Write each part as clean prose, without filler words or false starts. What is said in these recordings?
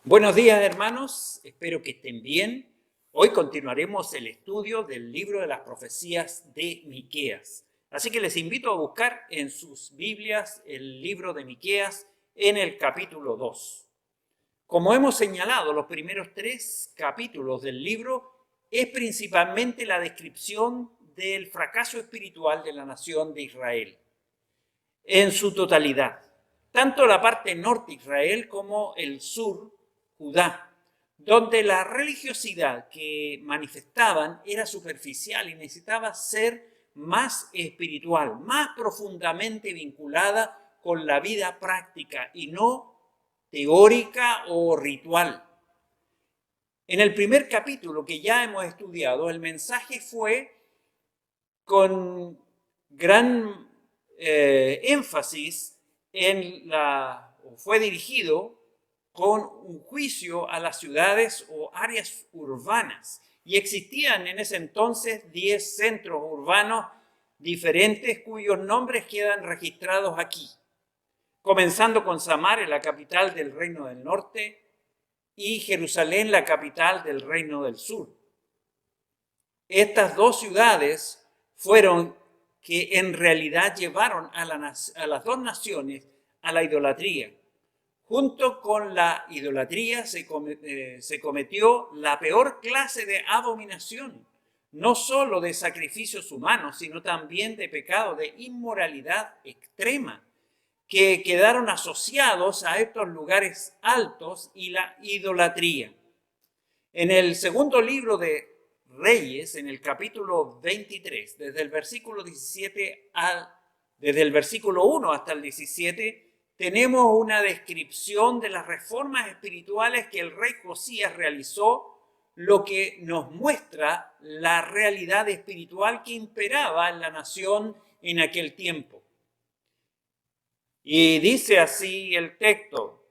Buenos días, hermanos, espero que estén bien. Hoy continuaremos el estudio del libro de las profecías de Miqueas. Así que les invito a buscar en sus Biblias el libro de Miqueas en el capítulo 2. Como hemos señalado, los primeros 3 capítulos del libro es principalmente la descripción del fracaso espiritual de la nación de Israel en su totalidad, tanto la parte norte de Israel como el sur, Judá, donde la religiosidad que manifestaban era superficial y necesitaba ser más espiritual, más profundamente vinculada con la vida práctica y no teórica o ritual. En el primer capítulo que ya hemos estudiado, el mensaje fue con gran énfasis fue dirigido con un juicio a las ciudades o áreas urbanas. Y existían en ese entonces 10 centros urbanos diferentes cuyos nombres quedan registrados aquí. Comenzando con Samaria, la capital del Reino del Norte, y Jerusalén, la capital del Reino del Sur. Estas dos ciudades fueron que en realidad llevaron a las dos naciones a la idolatría. Junto con la idolatría se cometió la peor clase de abominación, no solo de sacrificios humanos, sino también de pecado de inmoralidad extrema, que quedaron asociados a estos lugares altos y la idolatría. En el segundo libro de Reyes, en el capítulo 23, desde el versículo 1 hasta el 17, tenemos una descripción de las reformas espirituales que el rey Josías realizó, lo que nos muestra la realidad espiritual que imperaba en la nación en aquel tiempo. Y dice así el texto: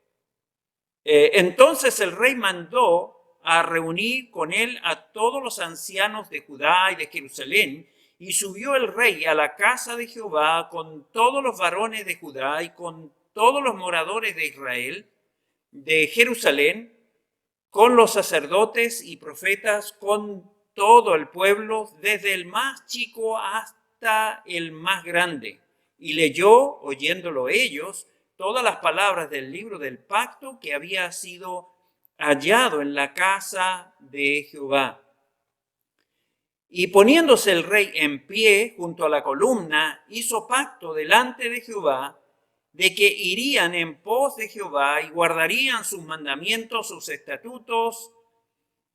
entonces el rey mandó a reunir con él a todos los ancianos de Judá y de Jerusalén, y subió el rey a la casa de Jehová con todos los varones de Judá y con todos los moradores de Israel, de Jerusalén, con los sacerdotes y profetas, con todo el pueblo, desde el más chico hasta el más grande. Y leyó, oyéndolo ellos, todas las palabras del libro del pacto que había sido hallado en la casa de Jehová. Y poniéndose el rey en pie junto a la columna, hizo pacto delante de Jehová, de que irían en pos de Jehová y guardarían sus mandamientos, sus estatutos,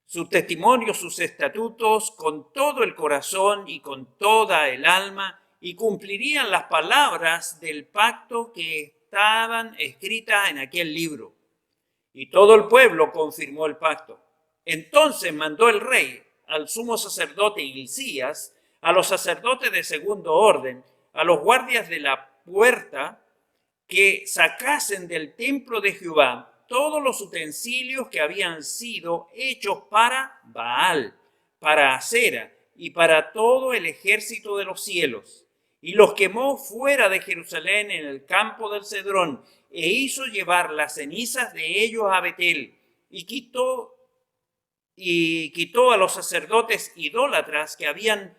sus testimonios, sus estatutos, con todo el corazón y con toda el alma, y cumplirían las palabras del pacto que estaban escritas en aquel libro. Y todo el pueblo confirmó el pacto. Entonces mandó el rey al sumo sacerdote Hilcías, a los sacerdotes de segundo orden, a los guardias de la puerta, que sacasen del templo de Jehová todos los utensilios que habían sido hechos para Baal, para Acera y para todo el ejército de los cielos, y los quemó fuera de Jerusalén en el campo del Cedrón, e hizo llevar las cenizas de ellos a Betel, y quitó a los sacerdotes idólatras que habían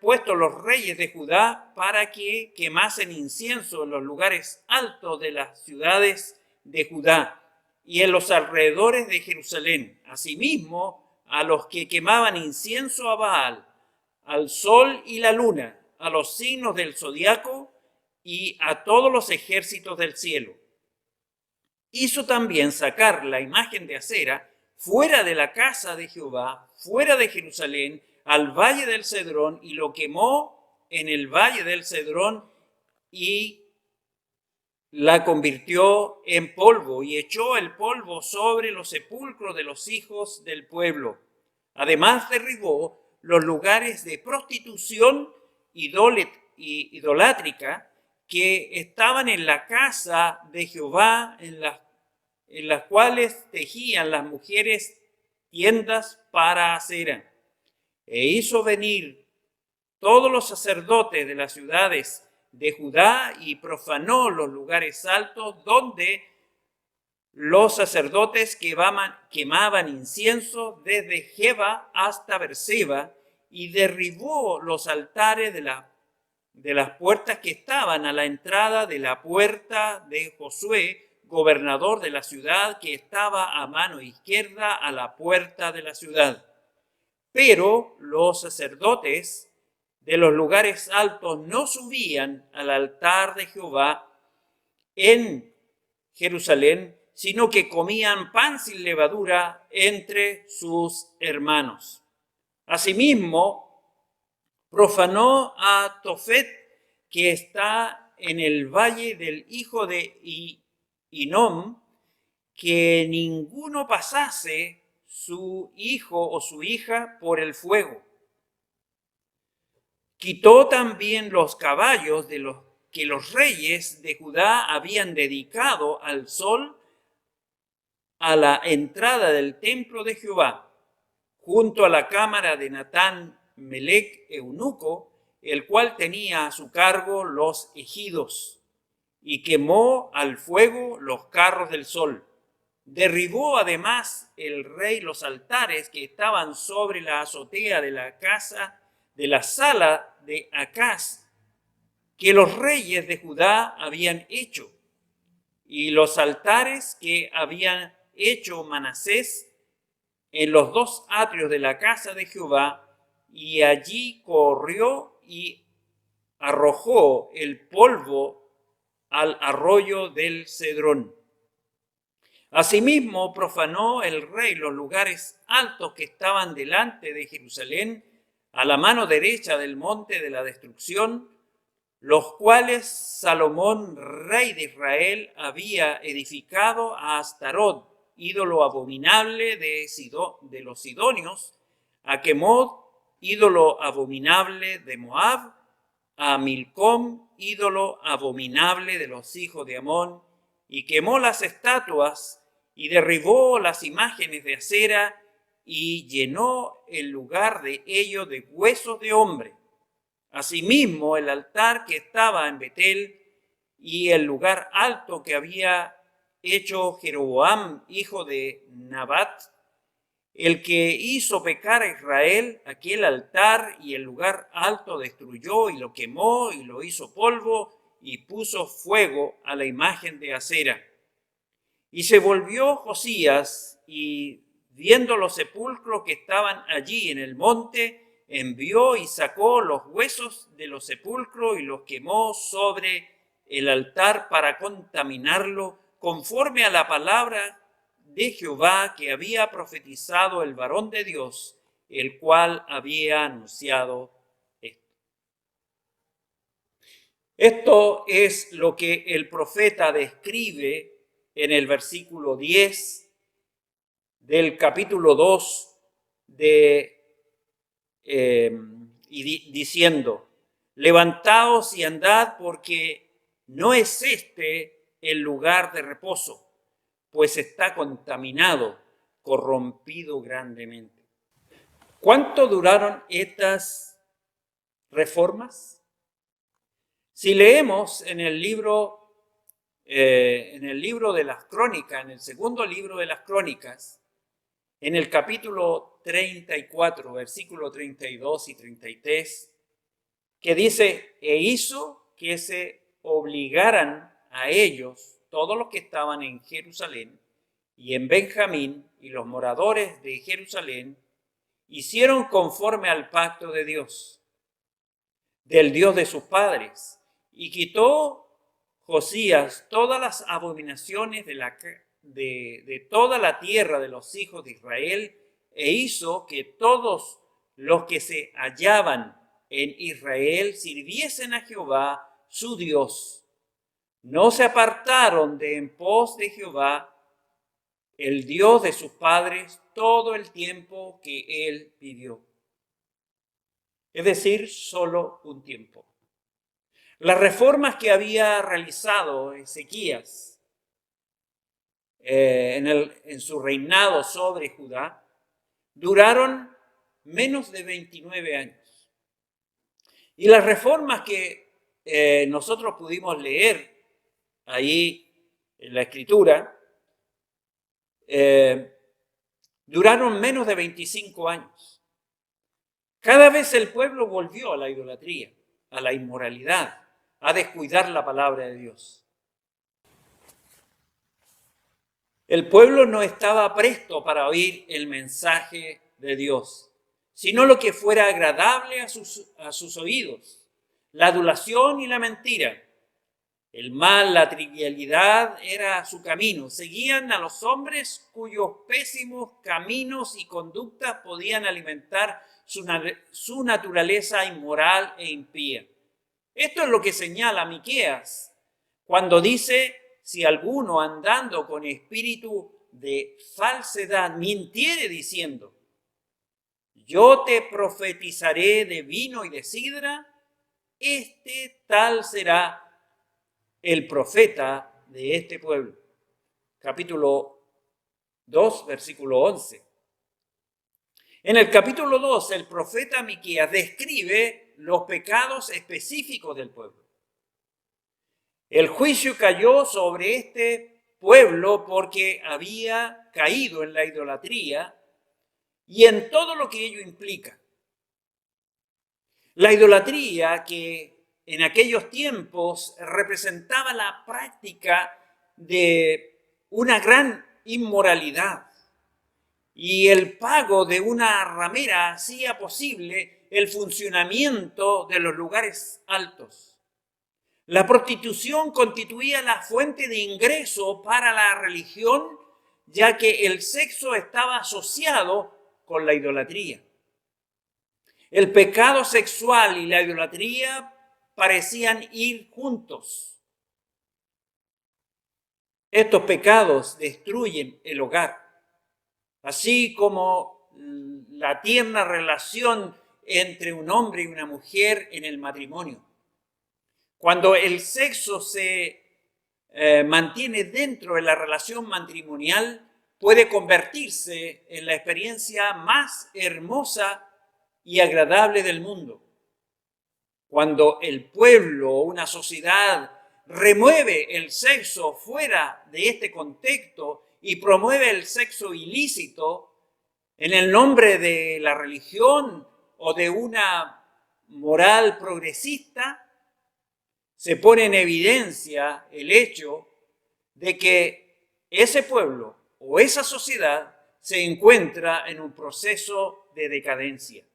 puesto los reyes de Judá para que quemasen incienso en los lugares altos de las ciudades de Judá y en los alrededores de Jerusalén. Asimismo, a los que quemaban incienso a Baal, al sol y la luna, a los signos del zodiaco y a todos los ejércitos del cielo. Hizo también sacar la imagen de Acera fuera de la casa de Jehová, fuera de Jerusalén, al valle del Cedrón, y lo quemó en el valle del Cedrón y la convirtió en polvo y echó el polvo sobre los sepulcros de los hijos del pueblo. Además derribó los lugares de prostitución idolátrica que estaban en la casa de Jehová, en las cuales tejían las mujeres tiendas para Acera. E hizo venir todos los sacerdotes de las ciudades de Judá y profanó los lugares altos donde los sacerdotes quemaban incienso desde Jeba hasta Berseba y derribó los altares de las puertas que estaban a la entrada de la puerta de Josué, gobernador de la ciudad, que estaba a mano izquierda a la puerta de la ciudad. Pero los sacerdotes de los lugares altos no subían al altar de Jehová en Jerusalén, sino que comían pan sin levadura entre sus hermanos. Asimismo, profanó a Tofet, que está en el valle del hijo de Hinnom, que ninguno pasase su hijo o su hija por el fuego. Quitó también los caballos de los que los reyes de Judá habían dedicado al sol a la entrada del templo de Jehová, junto a la cámara de Natán Melec eunuco, el cual tenía a su cargo los ejidos, y quemó al fuego los carros del sol. Derribó además el rey los altares que estaban sobre la azotea de la casa, de la sala de Acaz, que los reyes de Judá habían hecho, y los altares que habían hecho Manasés en los dos atrios de la casa de Jehová, y allí corrió y arrojó el polvo al arroyo del Cedrón. Asimismo, profanó el rey los lugares altos que estaban delante de Jerusalén, a la mano derecha del monte de la destrucción, los cuales Salomón, rey de Israel, había edificado a Astarot, ídolo abominable de los sidonios, a Quemod, ídolo abominable de Moab, a Milcom, ídolo abominable de los hijos de Amón, y quemó las estatuas y derribó las imágenes de acera y llenó el lugar de ello de huesos de hombre. Asimismo, el altar que estaba en Betel y el lugar alto que había hecho Jeroboam, hijo de Nabat, el que hizo pecar a Israel, aquel altar y el lugar alto destruyó y lo quemó y lo hizo polvo y puso fuego a la imagen de acera. Y se volvió Josías y viendo los sepulcros que estaban allí en el monte, envió y sacó los huesos de los sepulcros y los quemó sobre el altar para contaminarlo, conforme a la palabra de Jehová que había profetizado el varón de Dios, el cual había anunciado esto. Esto es lo que el profeta describe en el versículo 10 del capítulo 2 diciendo: levantaos y andad, porque no es este el lugar de reposo, pues está contaminado, corrompido grandemente. ¿Cuánto duraron estas reformas? Si leemos en el libro de las Crónicas, en el segundo libro de las Crónicas, en el capítulo 34, versículo 32 y 33, que dice: e hizo que se obligaran a ellos, todos los que estaban en Jerusalén y en Benjamín, y los moradores de Jerusalén, hicieron conforme al pacto de Dios, del Dios de sus padres, y quitó Josías todas las abominaciones de toda la tierra de los hijos de Israel, e hizo que todos los que se hallaban en Israel sirviesen a Jehová su Dios. No se apartaron de en pos de Jehová, el Dios de sus padres, todo el tiempo que él vivió. Es decir, solo un tiempo. Las reformas que había realizado Ezequías en su reinado sobre Judá duraron menos de 29 años. Y las reformas que nosotros pudimos leer ahí en la Escritura duraron menos de 25 años. Cada vez el pueblo volvió a la idolatría, a la inmoralidad, a descuidar la palabra de Dios. El pueblo no estaba presto para oír el mensaje de Dios, sino lo que fuera agradable a sus oídos, la adulación y la mentira. El mal, la trivialidad era su camino. Seguían a los hombres cuyos pésimos caminos y conductas podían alimentar su naturaleza inmoral e impía. Esto es lo que señala Miqueas cuando dice: si alguno andando con espíritu de falsedad mintiere diciendo: yo te profetizaré de vino y de sidra, este tal será el profeta de este pueblo. Capítulo 2, versículo 11. En el capítulo 2, el profeta Miqueas describe los pecados específicos del pueblo. El juicio cayó sobre este pueblo porque había caído en la idolatría y en todo lo que ello implica. La idolatría, que en aquellos tiempos representaba la práctica de una gran inmoralidad, y el pago de una ramera hacía posible el funcionamiento de los lugares altos. La prostitución constituía la fuente de ingreso para la religión, ya que el sexo estaba asociado con la idolatría. El pecado sexual y la idolatría parecían ir juntos. Estos pecados destruyen el hogar, así como la tierna relación entre un hombre y una mujer en el matrimonio. Cuando el sexo se mantiene dentro de la relación matrimonial, puede convertirse en la experiencia más hermosa y agradable del mundo. Cuando el pueblo o una sociedad remueve el sexo fuera de este contexto y promueve el sexo ilícito en el nombre de la religión o de una moral progresista, se pone en evidencia el hecho de que ese pueblo o esa sociedad se encuentra en un proceso de decadencia.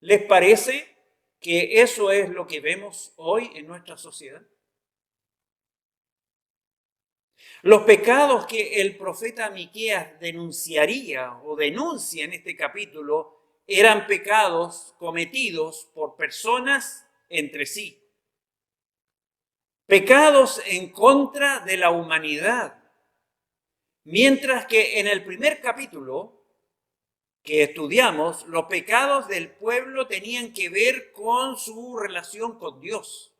¿Les parece que eso es lo que vemos hoy en nuestra sociedad? Los pecados que el profeta Miqueas denunciaría o denuncia en este capítulo eran pecados cometidos por personas entre sí. Pecados en contra de la humanidad. Mientras que en el primer capítulo que estudiamos, los pecados del pueblo tenían que ver con su relación con Dios.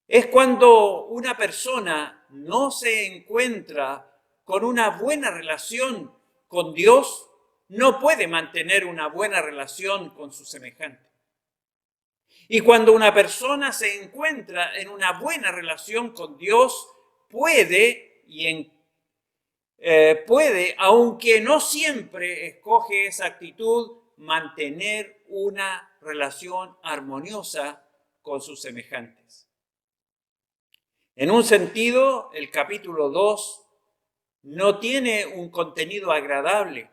Es cuando una persona no se encuentra con una buena relación con Dios, no puede mantener una buena relación con su semejante. Y cuando una persona se encuentra en una buena relación con Dios, puede, aunque no siempre escoge esa actitud, mantener una relación armoniosa con sus semejantes. En un sentido, el capítulo 2 no tiene un contenido agradable,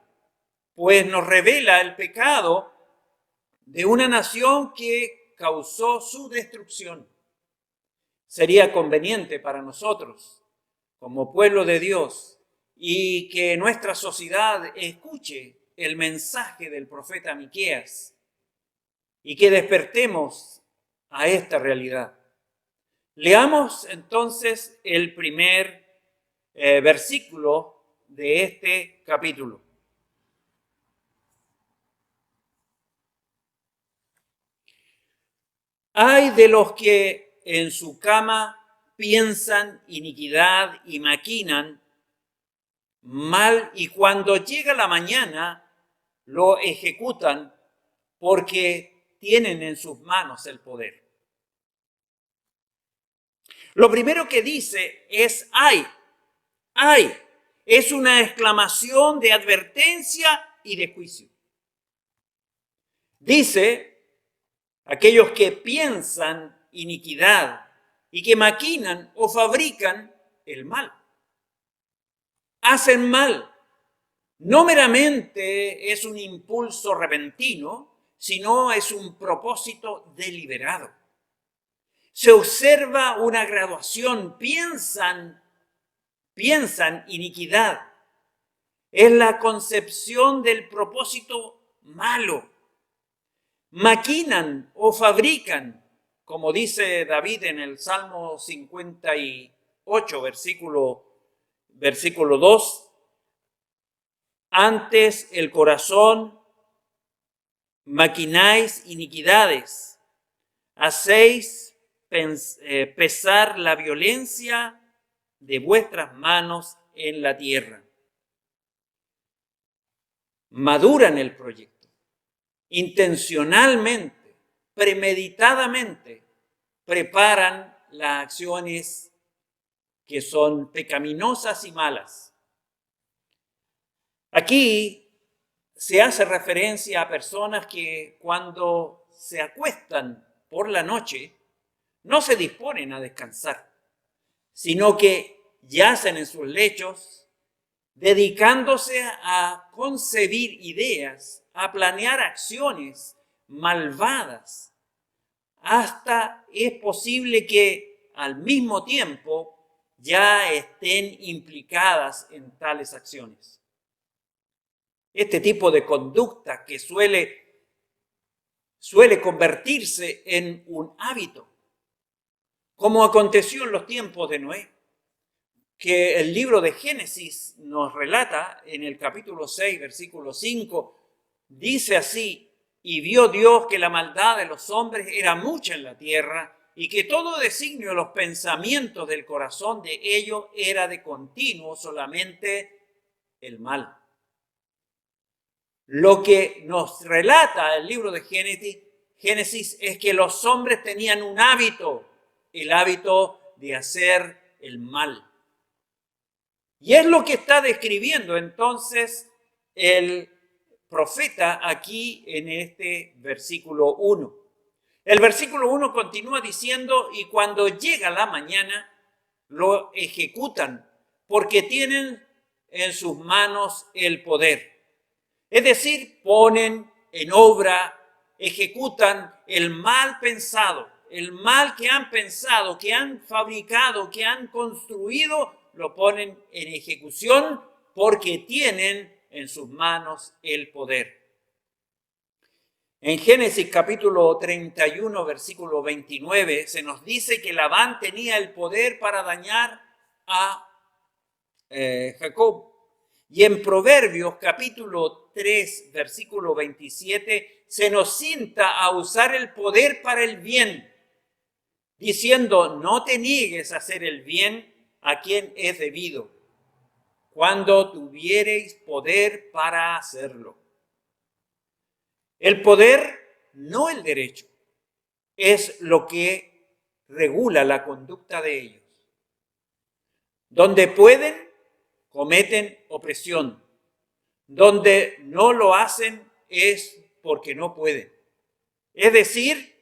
pues nos revela el pecado de una nación que causó su destrucción. Sería conveniente para nosotros, como pueblo de Dios, y que nuestra sociedad escuche el mensaje del profeta Miqueas y que despertemos a esta realidad. Leamos entonces el primer versículo de este capítulo. Ay de los que en su cama piensan iniquidad y maquinan mal, y cuando llega la mañana lo ejecutan porque tienen en sus manos el poder. Lo primero que dice es ay, Es una exclamación de advertencia y de juicio. Dice, aquellos que piensan iniquidad y que maquinan o fabrican el mal. Hacen mal. No meramente es un impulso repentino, sino es un propósito deliberado. Se observa una graduación, piensan iniquidad. Es la concepción del propósito malo. Maquinan o fabrican, como dice David en el Salmo 58, versículo 2, antes el corazón maquináis iniquidades, hacéis pesar la violencia de vuestras manos en la tierra. Maduran el proyecto, intencionalmente, premeditadamente, preparan las acciones que son pecaminosas y malas. Aquí se hace referencia a personas que cuando se acuestan por la noche no se disponen a descansar, sino que yacen en sus lechos, dedicándose a concebir ideas, a planear acciones malvadas. Hasta es posible que al mismo tiempo ya estén implicadas en tales acciones. Este tipo de conducta que suele convertirse en un hábito, como aconteció en los tiempos de Noé, que el libro de Génesis nos relata en el capítulo 6, versículo 5, dice así: y vio Dios que la maldad de los hombres era mucha en la tierra, y que todo designio de los pensamientos del corazón de ellos era de continuo solamente el mal. Lo que nos relata el libro de Génesis es que los hombres tenían un hábito, el hábito de hacer el mal. Y es lo que está describiendo entonces el profeta aquí en este versículo 1. El versículo 1 continúa diciendo: y cuando llega la mañana lo ejecutan, porque tienen en sus manos el poder. Es decir, ponen en obra, ejecutan el mal pensado, el mal que han pensado, que han fabricado, que han construido, lo ponen en ejecución porque tienen en sus manos el poder. En Génesis capítulo 31, versículo 29, se nos dice que Labán tenía el poder para dañar a Jacob. Y en Proverbios capítulo 3, versículo 27, se nos insta a usar el poder para el bien, diciendo: no te niegues a hacer el bien a quien es debido, cuando tuviereis poder para hacerlo. El poder, no el derecho, es lo que regula la conducta de ellos. Donde pueden, cometen opresión. Donde no lo hacen es porque no pueden. Es decir,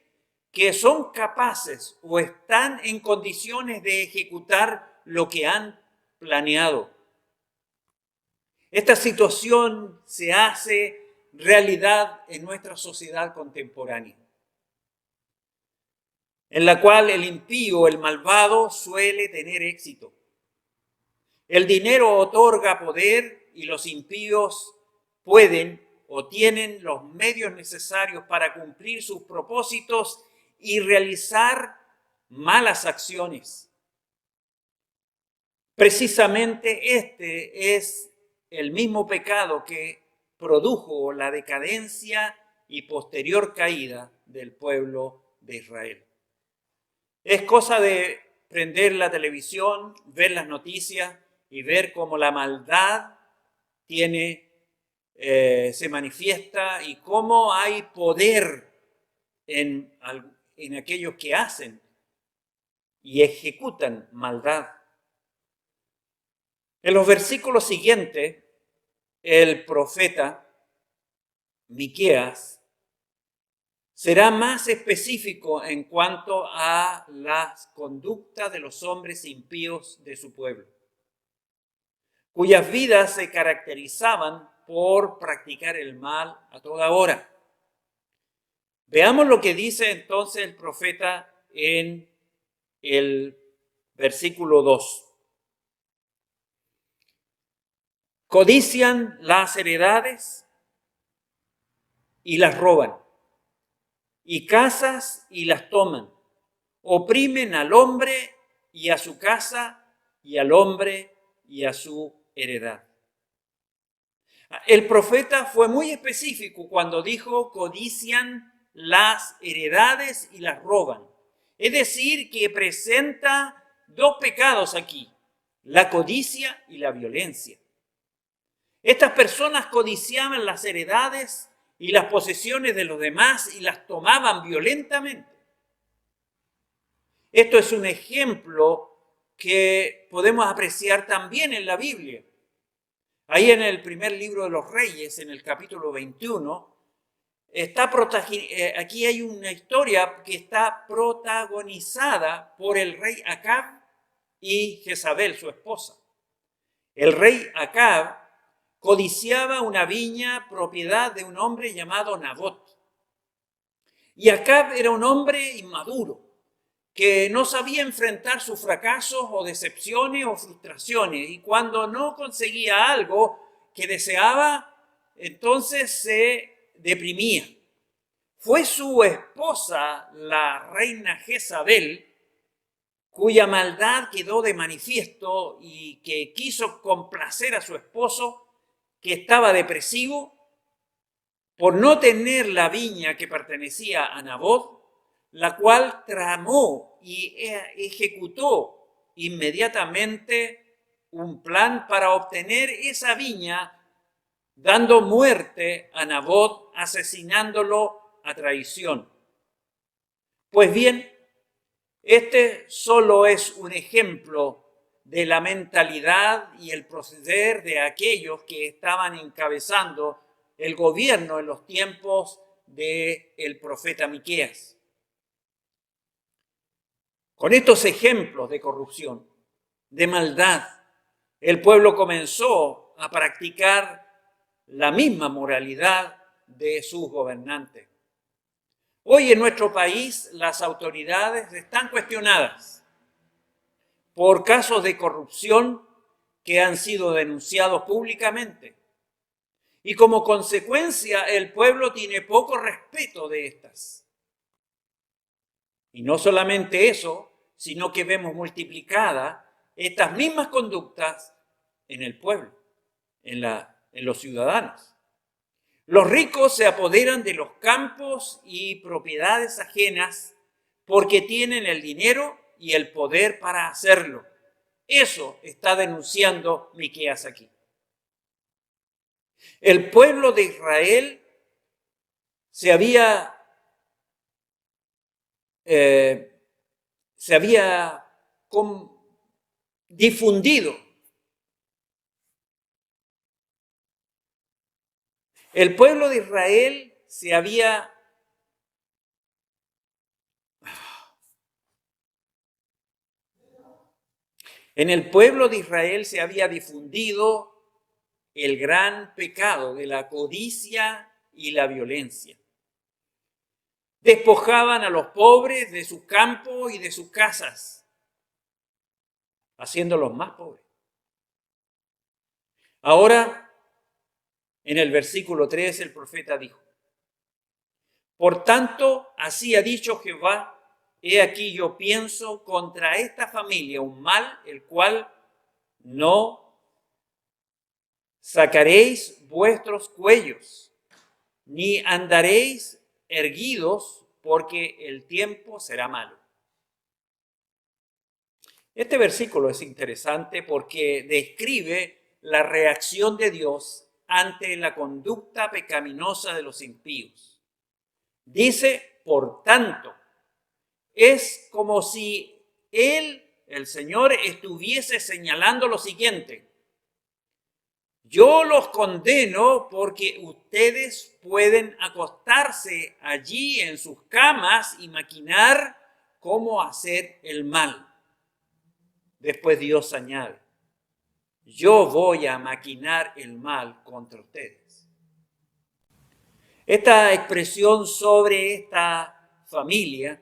que son capaces o están en condiciones de ejecutar lo que han planeado. Esta situación se hace realidad en nuestra sociedad contemporánea, en la cual el impío, el malvado, suele tener éxito. El dinero otorga poder y los impíos pueden o tienen los medios necesarios para cumplir sus propósitos y realizar malas acciones. Precisamente este es el mismo pecado que produjo la decadencia y posterior caída del pueblo de Israel. Es cosa de prender la televisión, ver las noticias y ver cómo la maldad se manifiesta y cómo hay poder en aquellos que hacen y ejecutan maldad. En los versículos siguientes, el profeta Miqueas será más específico en cuanto a las conductas de los hombres impíos de su pueblo, cuyas vidas se caracterizaban por practicar el mal a toda hora. Veamos lo que dice entonces el profeta en el versículo 2. Codician las heredades y las roban, y casas y las toman. Oprimen al hombre y a su casa, y al hombre y a su heredad. El profeta fue muy específico cuando dijo codician las heredades y las roban. Es decir, que presenta dos pecados aquí, la codicia y la violencia. Estas personas codiciaban las heredades y las posesiones de los demás y las tomaban violentamente. Esto es un ejemplo que podemos apreciar también en la Biblia. Ahí en el primer libro de los Reyes, en el capítulo 21, aquí hay una historia que está protagonizada por el rey Acab y Jezabel, su esposa. El rey Acab codiciaba una viña propiedad de un hombre llamado Nabot. Y Acab era un hombre inmaduro, que no sabía enfrentar sus fracasos o decepciones o frustraciones. Y cuando no conseguía algo que deseaba, entonces se deprimía. Fue su esposa, la reina Jezabel, cuya maldad quedó de manifiesto y que quiso complacer a su esposo, que estaba depresivo, por no tener la viña que pertenecía a Nabot, la cual tramó y ejecutó inmediatamente un plan para obtener esa viña, dando muerte a Nabot, asesinándolo a traición. Pues bien, este solo es un ejemplo de la mentalidad y el proceder de aquellos que estaban encabezando el gobierno en los tiempos del profeta Miqueas. Con estos ejemplos de corrupción, de maldad, el pueblo comenzó a practicar la misma moralidad de sus gobernantes. Hoy en nuestro país las autoridades están cuestionadas por casos de corrupción que han sido denunciados públicamente. Y como consecuencia, el pueblo tiene poco respeto de estas. Y no solamente eso, sino que vemos multiplicadas estas mismas conductas en el pueblo, en los ciudadanos. Los ricos se apoderan de los campos y propiedades ajenas porque tienen el dinero y el poder para hacerlo. Eso está denunciando Miqueas aquí. El pueblo de Israel se había difundido. El pueblo de Israel se había En el pueblo de Israel se había difundido el gran pecado de la codicia y la violencia. Despojaban a los pobres de sus campos y de sus casas, haciéndolos más pobres. Ahora, en el versículo 3, el profeta dijo: por tanto, así ha dicho Jehová, he aquí yo pienso contra esta familia un mal, el cual no sacaréis vuestros cuellos, ni andaréis erguidos, porque el tiempo será malo. Este versículo es interesante porque describe la reacción de Dios ante la conducta pecaminosa de los impíos. Dice, por tanto, es como si el Señor estuviese señalando lo siguiente: Yo los condeno porque ustedes pueden acostarse allí en sus camas y maquinar cómo hacer el mal. Después Dios añade, yo voy a maquinar el mal contra ustedes. Esta expresión sobre esta familia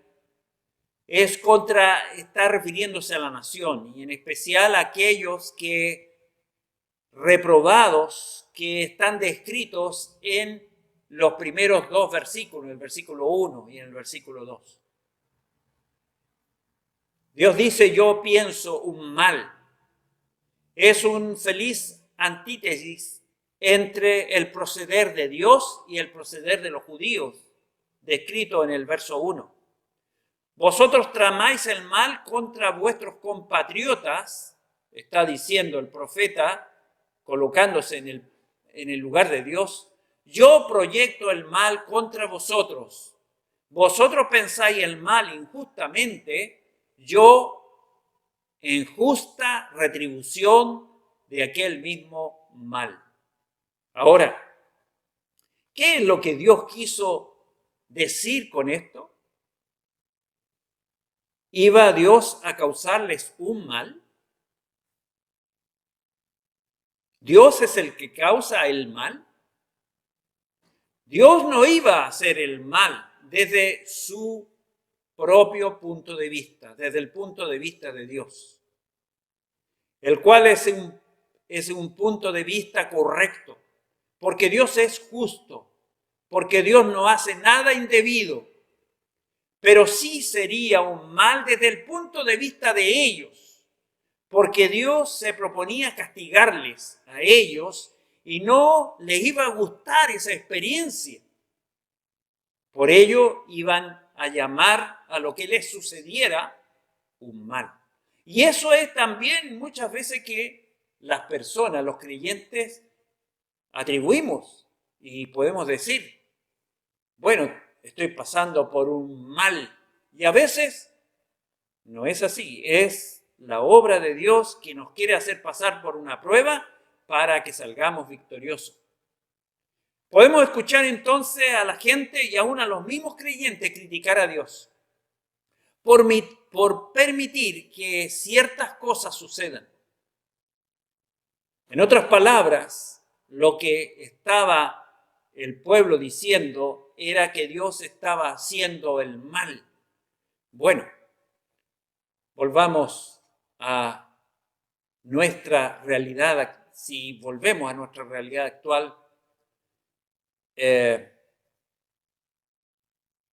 está refiriéndose a la nación y en especial a aquellos reprobados que están descritos en los primeros dos versículos, el versículo 1 y en el versículo 2. Dios dice, yo pienso un mal. Es un feliz antítesis entre el proceder de Dios y el proceder de los judíos, descrito en el verso 1. Vosotros tramáis el mal contra vuestros compatriotas, está diciendo el profeta, colocándose en el lugar de Dios. Yo proyecto el mal contra vosotros. Vosotros pensáis el mal injustamente, yo en justa retribución de aquel mismo mal. Ahora, ¿qué es lo que Dios quiso decir con esto? ¿Iba Dios a causarles un mal? ¿Dios es el que causa el mal? Dios no iba a hacer el mal desde su propio punto de vista, desde el punto de vista de Dios, el cual es un punto de vista correcto, porque Dios es justo, porque Dios no hace nada indebido, pero sí sería un mal desde el punto de vista de ellos, porque Dios se proponía castigarles a ellos y no les iba a gustar esa experiencia. Por ello iban a llamar a lo que les sucediera un mal. Y eso es también muchas veces que las personas, los creyentes, atribuimos y podemos decir, bueno, estoy pasando por un mal. Y a veces no es así, es la obra de Dios que nos quiere hacer pasar por una prueba para que salgamos victoriosos. Podemos escuchar entonces a la gente y aún a los mismos creyentes criticar a Dios por permitir que ciertas cosas sucedan. En otras palabras, lo que estaba el pueblo diciendo era que Dios estaba haciendo el mal. Bueno, volvamos a nuestra realidad. Si volvemos a nuestra realidad actual,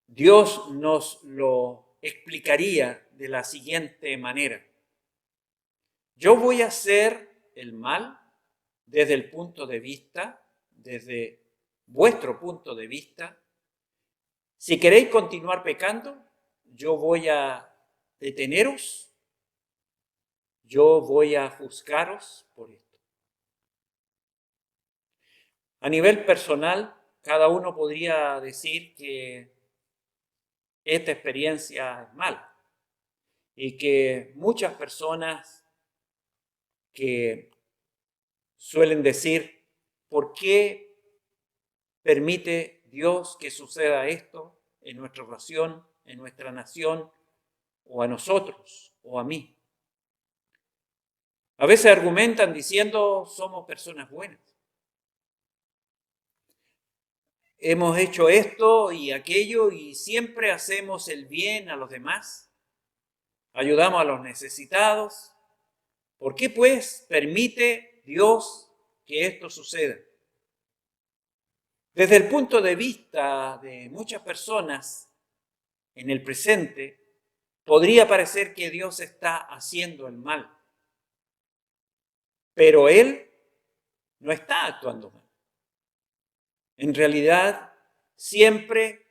Dios nos lo explicaría de la siguiente manera. Yo voy a hacer el mal desde el punto de vista, desde vuestro punto de vista. Si queréis continuar pecando, yo voy a deteneros, yo voy a juzgaros por esto. A nivel personal, cada uno podría decir que esta experiencia es mala y que muchas personas que suelen decir, ¿por qué permite Dios que suceda esto en nuestra nación, en nuestra nación, o a nosotros, o a mí? A veces argumentan diciendo, somos personas buenas. Hemos hecho esto y aquello y siempre hacemos el bien a los demás. Ayudamos a los necesitados. ¿Por qué pues permite Dios que esto suceda? Desde el punto de vista de muchas personas en el presente, podría parecer que Dios está haciendo el mal, pero Él no está actuando mal. En realidad, siempre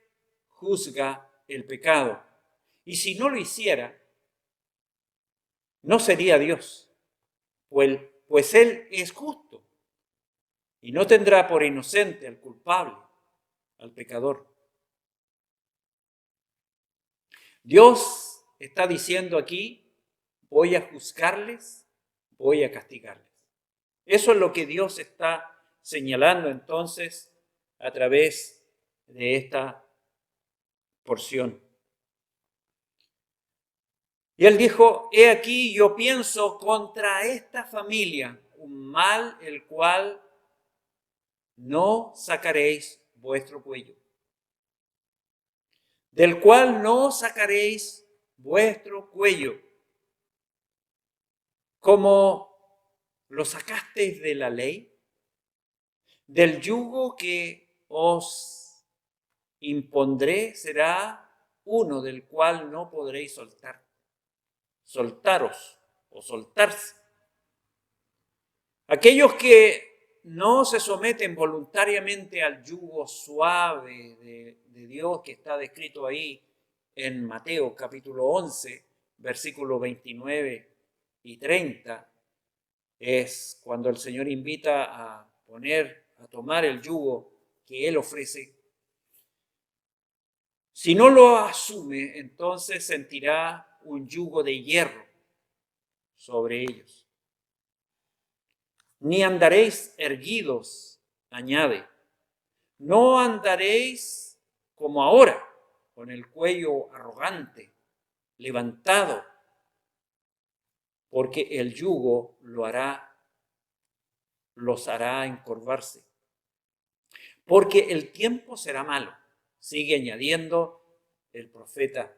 juzga el pecado. Y si no lo hiciera, no sería Dios, pues Él es justo y no tendrá por inocente al culpable, al pecador. Dios está diciendo aquí, voy a juzgarles, voy a castigarles. Eso es lo que Dios está señalando entonces a través de esta porción. Y él dijo, he aquí yo pienso contra esta familia un mal el cual no sacaréis vuestro cuello, del cual no sacaréis vuestro cuello, como lo sacasteis de la ley, del yugo que os impondré será uno del cual no podréis soltaros o soltarse. Aquellos que no se someten voluntariamente al yugo suave de Dios que está descrito ahí en Mateo capítulo 11, versículos 29 y 30, es cuando el Señor invita a tomar el yugo que Él ofrece. Si no lo asume, entonces sentirá un yugo de hierro sobre ellos. Ni andaréis erguidos, añade. No andaréis como ahora, con el cuello arrogante, levantado, porque el yugo los hará encorvarse. Porque el tiempo será malo, sigue añadiendo el profeta.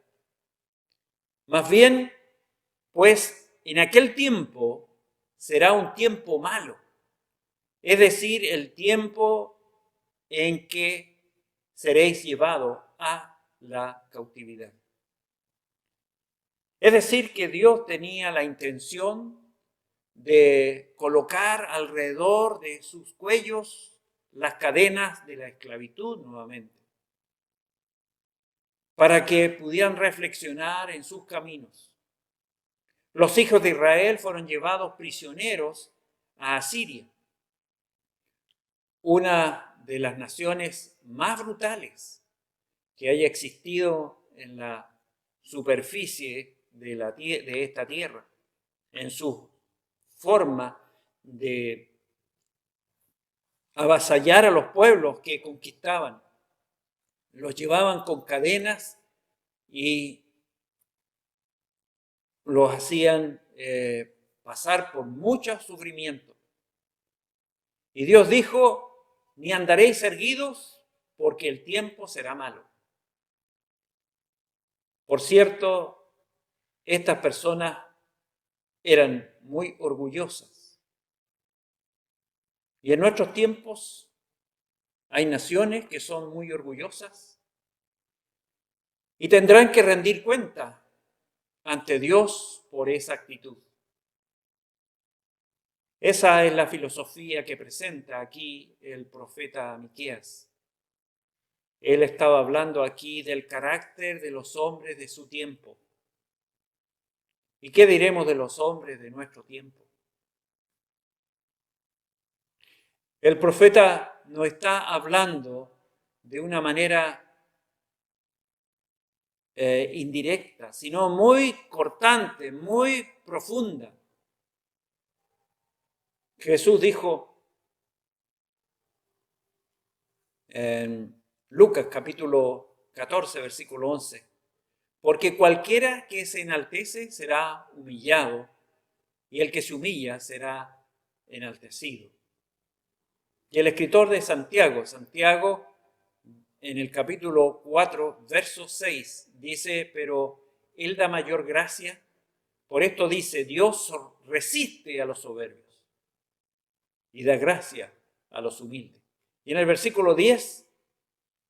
Más bien, pues en aquel tiempo será un tiempo malo, es decir, el tiempo en que seréis llevados a la cautividad. Es decir, que Dios tenía la intención de colocar alrededor de sus cuellos las cadenas de la esclavitud nuevamente, para que pudieran reflexionar en sus caminos. Los hijos de Israel fueron llevados prisioneros a Asiria, una de las naciones más brutales que haya existido en la superficie de esta tierra, en su forma de avasallar a los pueblos que conquistaban. Los llevaban con cadenas y los hacían pasar por mucho sufrimiento. Y Dios dijo, ni andaréis erguidos porque el tiempo será malo. Por cierto, estas personas eran muy orgullosas. Y en nuestros tiempos hay naciones que son muy orgullosas y tendrán que rendir cuenta ante Dios por esa actitud. Esa es la filosofía que presenta aquí el profeta Miqueas. Él estaba hablando aquí del carácter de los hombres de su tiempo. ¿Y qué diremos de los hombres de nuestro tiempo? El profeta nos está hablando de una manera indirecta, sino muy cortante, muy profunda. Jesús dijo en Lucas capítulo 14, versículo 11, porque cualquiera que se enaltece será humillado, y el que se humilla será enaltecido. Y el escritor de Santiago en el capítulo 4, verso 6, dice, pero Él da mayor gracia. Por esto dice, Dios resiste a los soberbios y da gracia a los humildes. Y en el versículo 10,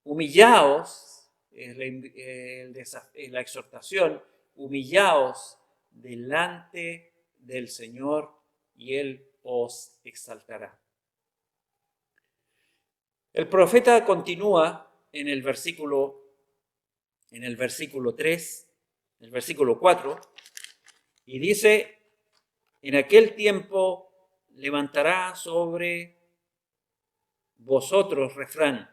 humillaos, la exhortación, humillaos delante del Señor y Él os exaltará. El profeta continúa en el versículo 3, el versículo 4, y dice, en aquel tiempo levantará sobre vosotros refrán,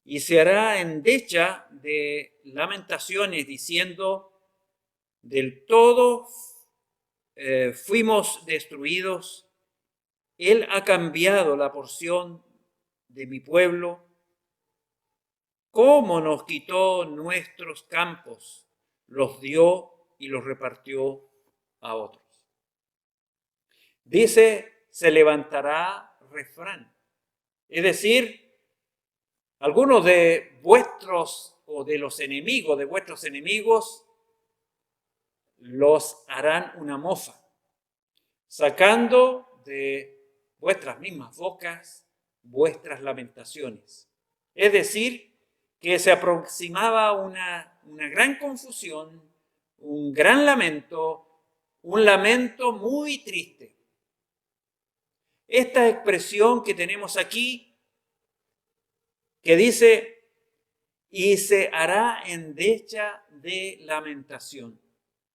y se hará endecha de lamentaciones, diciendo, del todo fuimos destruidos, Él ha cambiado la porción de mi pueblo. ¿Cómo nos quitó nuestros campos? Los dio y los repartió a otros. Dice, se levantará refrán. Es decir, algunos de vuestros o de los enemigos, de vuestros enemigos, los harán una mofa, sacando de vuestras mismas bocas vuestras lamentaciones. Es decir, que se aproximaba una gran confusión, un gran lamento, un lamento muy triste. Esta expresión que tenemos aquí, que dice, y se hará endecha de lamentación.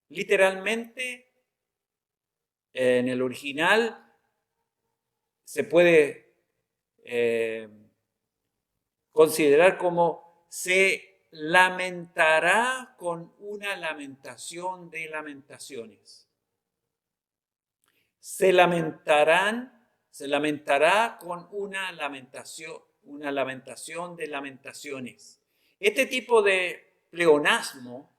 Literalmente, en el original, se puede considerar como se lamentará con una lamentación de lamentaciones. Se lamentará con una lamentación de lamentaciones. Este tipo de pleonasmo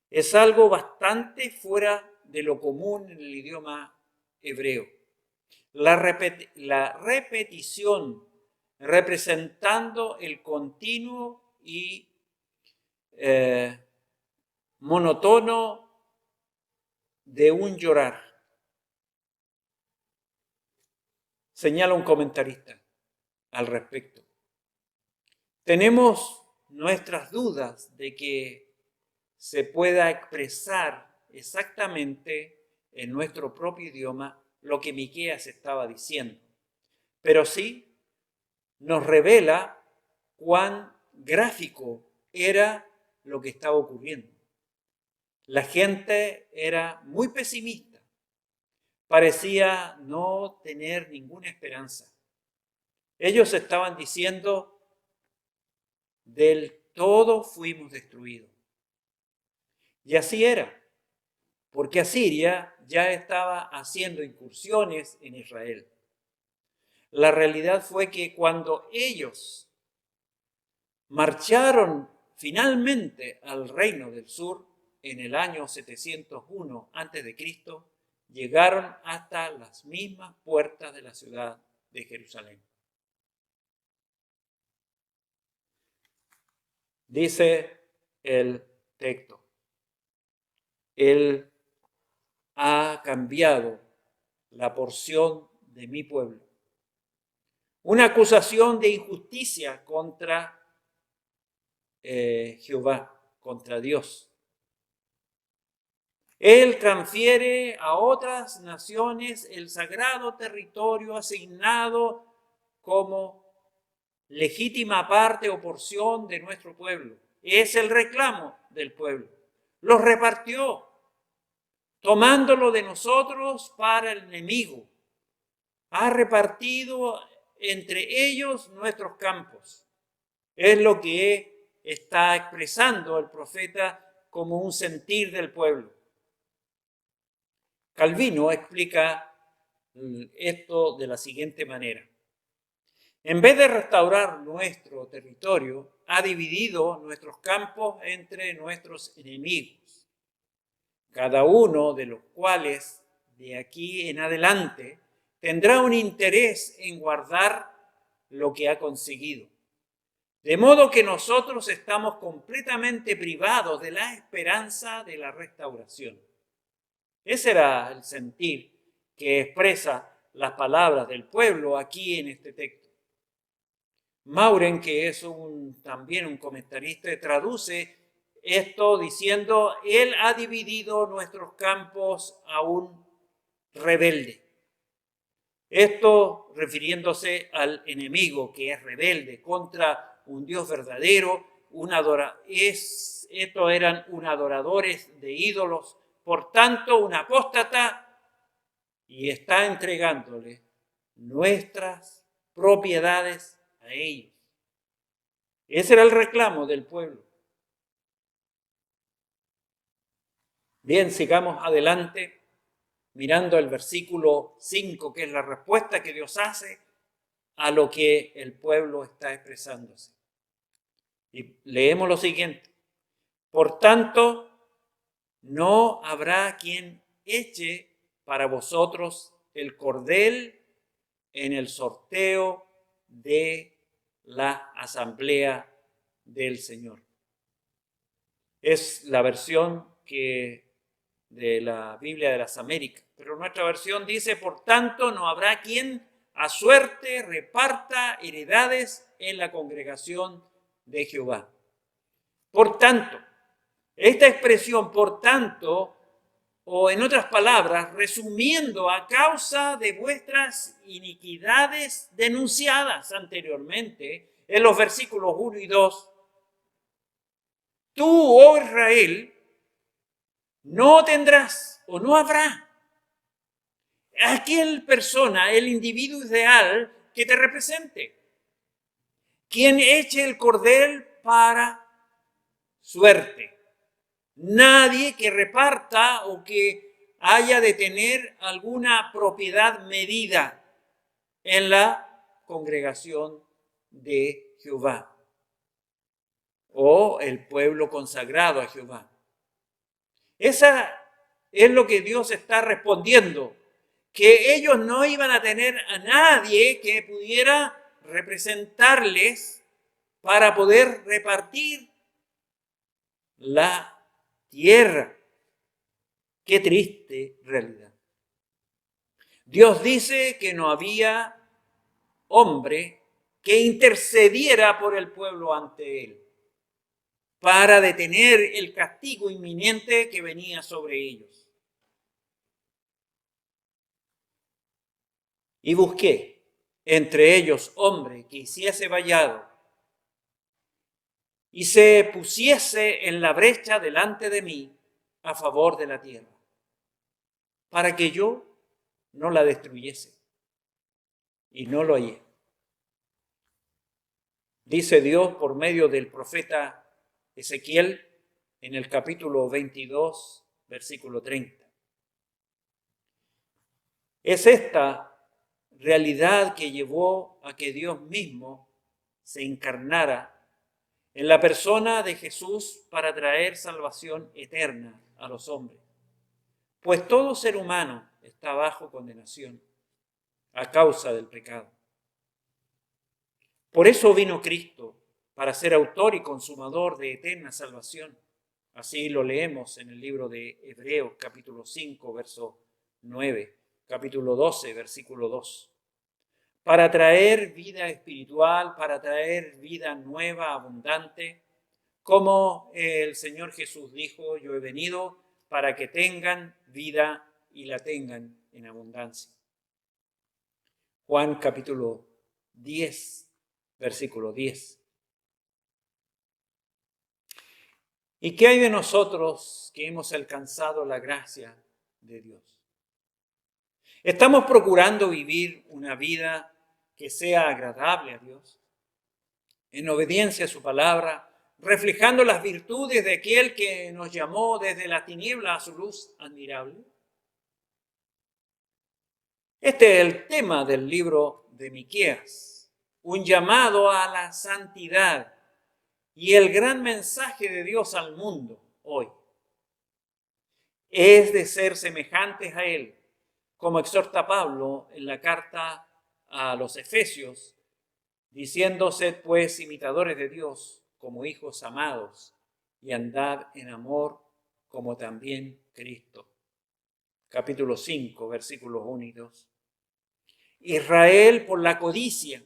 es algo bastante fuera de lo común en el idioma hebreo. La repetición representando el continuo y monótono de un llorar. Señala un comentarista al respecto. Tenemos nuestras dudas de que se pueda expresar exactamente en nuestro propio idioma lo que Miqueas estaba diciendo, pero sí nos revela cuán gráfico era lo que estaba ocurriendo. La gente era muy pesimista, parecía no tener ninguna esperanza. Ellos estaban diciendo, del todo fuimos destruidos. Y así era, porque Asiria ya estaba haciendo incursiones en Israel. La realidad fue que cuando ellos marcharon finalmente al reino del sur en el año 701 a.C., llegaron hasta las mismas puertas de la ciudad de Jerusalén. Dice el texto, Él ha cambiado la porción de mi pueblo. Una acusación de injusticia contra Jehová, contra Dios. Él transfiere a otras naciones el sagrado territorio asignado como legítima parte o porción de nuestro pueblo. Es el reclamo del pueblo. Los repartió, tomándolo de nosotros para el enemigo. Ha repartido entre ellos nuestros campos. Es lo que está expresando el profeta como un sentir del pueblo. Calvino explica esto de la siguiente manera. En vez de restaurar nuestro territorio, ha dividido nuestros campos entre nuestros enemigos, cada uno de los cuales de aquí en adelante tendrá un interés en guardar lo que ha conseguido. De modo que nosotros estamos completamente privados de la esperanza de la restauración. Ese era el sentir que expresa las palabras del pueblo aquí en este texto. Mauren, que es también un comentarista, traduce esto diciendo, Él ha dividido nuestros campos a un rebelde. Esto refiriéndose al enemigo que es rebelde contra un Dios verdadero, estos eran adoradores de ídolos, por tanto un apóstata, y está entregándole nuestras propiedades a ellos. Ese era el reclamo del pueblo. Bien, sigamos adelante. mirando el versículo 5, que es la respuesta que Dios hace a lo que el pueblo está expresándose. Y leemos lo siguiente: por tanto, no habrá quien eche para vosotros el cordel en el sorteo de la asamblea del Señor. Es la versión de la Biblia de las Américas, pero nuestra versión dice: por tanto, no habrá quien a suerte reparta heredades en la congregación de Jehová. Por tanto, esta expresión, por tanto, o en otras palabras, resumiendo, a causa de vuestras iniquidades denunciadas anteriormente en los versículos 1 y 2, tú, oh Israel, no tendrás o no habrá aquel persona, el individuo ideal que te represente, quien eche el cordel para suerte. Nadie que reparta o que haya de tener alguna propiedad medida en la congregación de Jehová o el pueblo consagrado a Jehová. Esa es lo que Dios está respondiendo, que ellos no iban a tener a nadie que pudiera representarles para poder repartir la tierra. Qué triste realidad. Dios dice que no había hombre que intercediera por el pueblo ante él para detener el castigo inminente que venía sobre ellos. Y busqué entre ellos hombre que hiciese vallado y se pusiese en la brecha delante de mí a favor de la tierra, para que yo no la destruyese. Y no lo hallé. Dice Dios por medio del profeta Ezequiel en el capítulo 22, versículo 30. Es esta realidad que llevó a que Dios mismo se encarnara en la persona de Jesús para traer salvación eterna a los hombres. Pues todo ser humano está bajo condenación a causa del pecado. Por eso vino Cristo, para ser autor y consumador de eterna salvación. Así lo leemos en el libro de Hebreos, capítulo 5, verso 9, capítulo 12, versículo 2. Para traer vida espiritual, para traer vida nueva, abundante, como el Señor Jesús dijo: yo he venido para que tengan vida y la tengan en abundancia. Juan capítulo 10, versículo 10. ¿Y qué hay de nosotros que hemos alcanzado la gracia de Dios? ¿Estamos procurando vivir una vida que sea agradable a Dios, en obediencia a su palabra, reflejando las virtudes de aquel que nos llamó desde la tiniebla a su luz admirable? Este es el tema del libro de Miqueas, un llamado a la santidad y el gran mensaje de Dios al mundo hoy es de ser semejantes a Él, como exhorta Pablo en la carta a los Efesios, diciendo: sed pues imitadores de Dios como hijos amados y andad en amor como también Cristo. Capítulo 5, versículos 1 y 2. Israel, por la codicia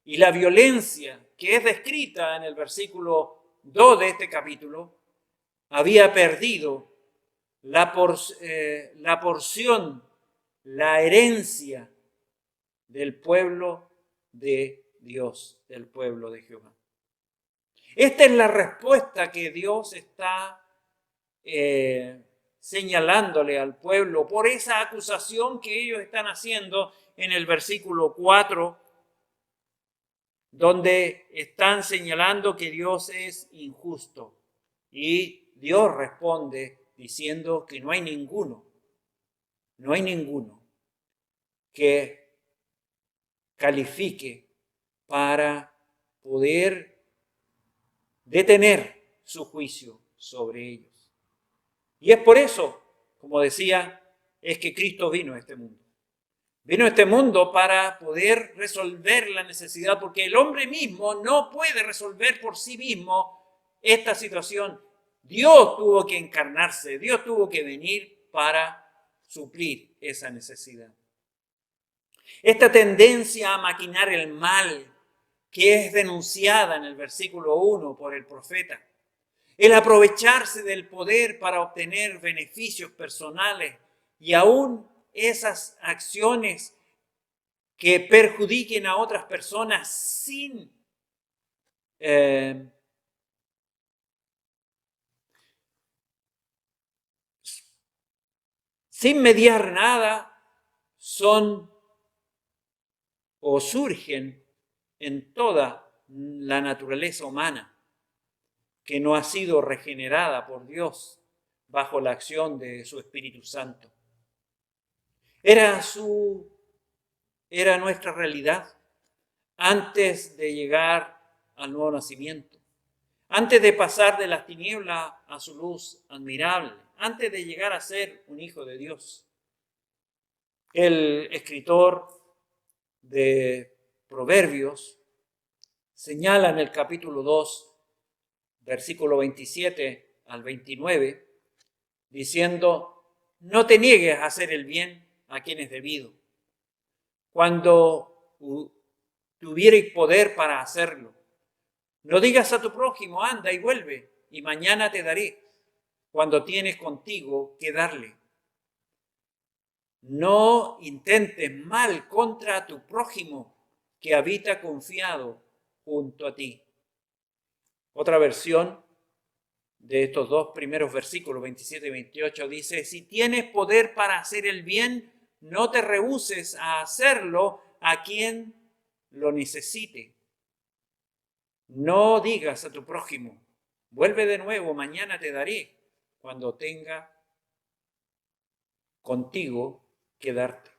y la violencia que es descrita en el versículo 2 de este capítulo, había perdido la porción, la herencia del pueblo de Dios, del pueblo de Jehová. Esta es la respuesta que Dios está señalándole al pueblo por esa acusación que ellos están haciendo en el versículo 4, donde están señalando que Dios es injusto. Y Dios responde diciendo que no hay ninguno no hay ninguno que califique para poder detener su juicio sobre ellos. Y es por eso, como decía, es que Cristo vino a este mundo. Vino a este mundo para poder resolver la necesidad, porque el hombre mismo no puede resolver por sí mismo esta situación. Dios tuvo que encarnarse, Dios tuvo que venir para suplir esa necesidad. Esta tendencia a maquinar el mal, que es denunciada en el versículo 1 por el profeta, el aprovecharse del poder para obtener beneficios personales y aún esas acciones que perjudiquen a otras personas sin mediar nada, son o surgen en toda la naturaleza humana que no ha sido regenerada por Dios bajo la acción de su Espíritu Santo. Era nuestra realidad antes de llegar al nuevo nacimiento, antes de pasar de las tinieblas a su luz admirable, antes de llegar a ser un hijo de Dios. El escritor de Proverbios señala en el capítulo 2, versículo 27 al 29, diciendo: no te niegues a hacer el bien a quien es debido, cuando tuvierais poder para hacerlo. No digas a tu prójimo: anda y vuelve, y mañana te daré, cuando tienes contigo que darle. No intentes mal contra tu prójimo que habita confiado junto a ti. Otra versión de estos dos primeros versículos, 27 y 28, dice: si tienes poder para hacer el bien, no te rehúses a hacerlo a quien lo necesite. No digas a tu prójimo: vuelve de nuevo, mañana te daré, cuando tenga contigo que darte.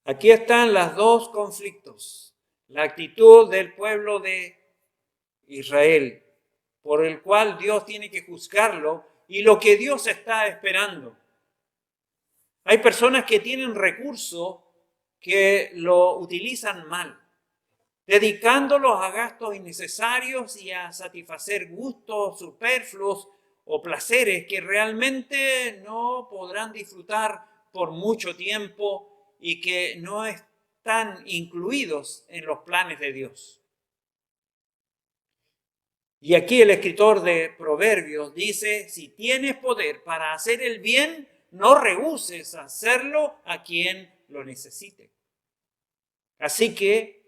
Aquí están los dos conflictos. La actitud del pueblo de Israel, por el cual Dios tiene que juzgarlo, y lo que Dios está esperando. Hay personas que tienen recursos que lo utilizan mal, dedicándolos a gastos innecesarios y a satisfacer gustos superfluos o placeres que realmente no podrán disfrutar por mucho tiempo y que no están incluidos en los planes de Dios. Y aquí el escritor de Proverbios dice: si tienes poder para hacer el bien, no rehúses hacerlo a quien lo necesite. Así que,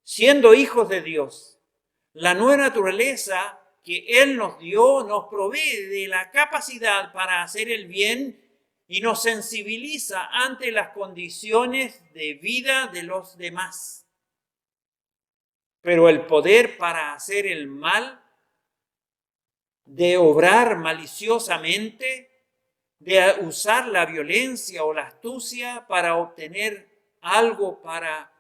siendo hijos de Dios, la nueva naturaleza que Él nos dio nos provee de la capacidad para hacer el bien y nos sensibiliza ante las condiciones de vida de los demás. Pero el poder para hacer el mal, de obrar maliciosamente, de usar la violencia o la astucia para obtener algo para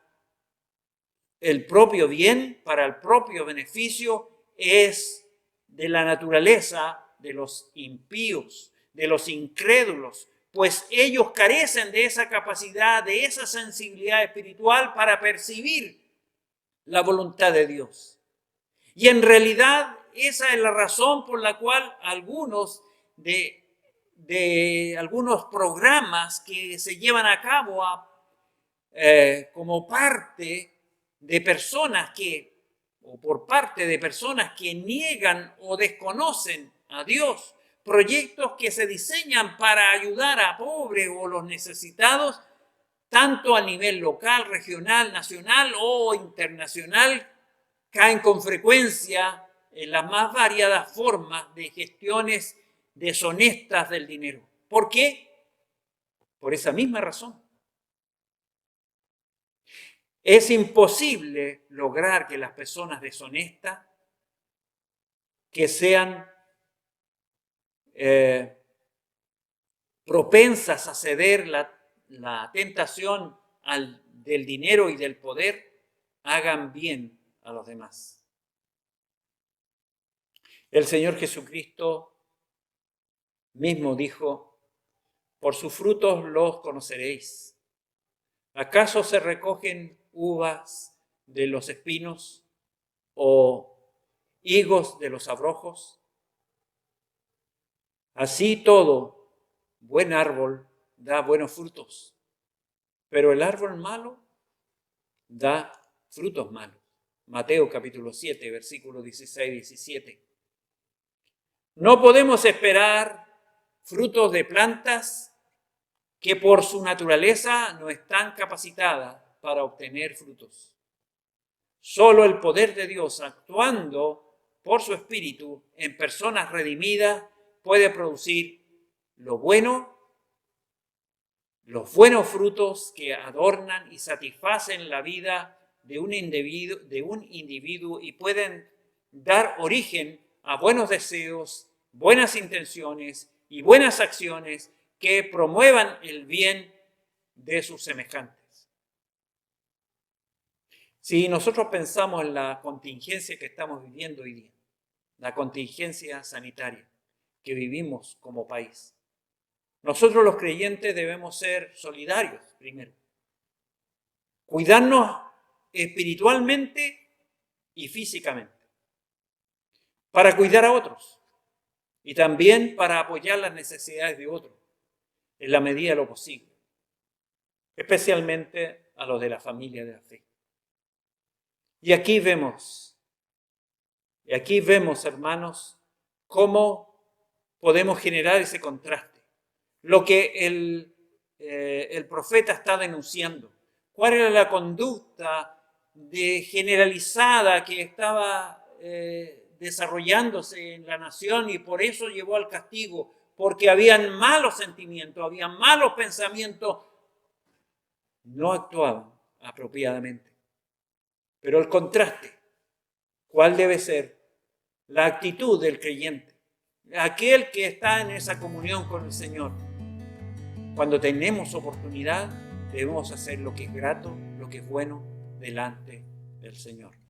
el propio bien, para el propio beneficio, es de la naturaleza de los impíos, de los incrédulos, pues ellos carecen de esa capacidad, de esa sensibilidad espiritual para percibir la voluntad de Dios. Y en realidad esa es la razón por la cual algunos de algunos programas que se llevan a cabo como parte de personas o por parte de personas que niegan o desconocen a Dios, proyectos que se diseñan para ayudar a pobres o los necesitados, tanto a nivel local, regional, nacional o internacional, caen con frecuencia en las más variadas formas de gestiones deshonestas del dinero. ¿Por qué? Por esa misma razón. Es imposible lograr que las personas deshonestas, que sean propensas a ceder la tentación del dinero y del poder, hagan bien a los demás. El Señor Jesucristo mismo dijo: por sus frutos los conoceréis. ¿Acaso se recogen uvas de los espinos o higos de los abrojos? Así todo buen árbol da buenos frutos, pero el árbol malo da frutos malos. Mateo capítulo 7, versículos 16 y 17. No podemos esperar frutos de plantas que por su naturaleza no están capacitadas para obtener frutos. Solo el poder de Dios, actuando por su Espíritu en personas redimidas, puede producir lo bueno, los buenos frutos que adornan y satisfacen la vida de un individuo y pueden dar origen a buenos deseos, buenas intenciones y buenas acciones que promuevan el bien de sus semejantes. Si nosotros pensamos en la contingencia que estamos viviendo hoy día, la contingencia sanitaria que vivimos como país, nosotros los creyentes debemos ser solidarios primero, cuidarnos espiritualmente y físicamente, para cuidar a otros y también para apoyar las necesidades de otros en la medida de lo posible, especialmente a los de la familia de la fe. Y aquí vemos, hermanos, cómo podemos generar ese contraste. Lo que el profeta está denunciando. ¿Cuál era la conducta generalizada que estaba desarrollándose en la nación y por eso llevó al castigo? Porque habían malos sentimientos, habían malos pensamientos, no actuaban apropiadamente. Pero el contraste, ¿cuál debe ser? La actitud del creyente, aquel que está en esa comunión con el Señor. Cuando tenemos oportunidad, debemos hacer lo que es grato, lo que es bueno delante del Señor.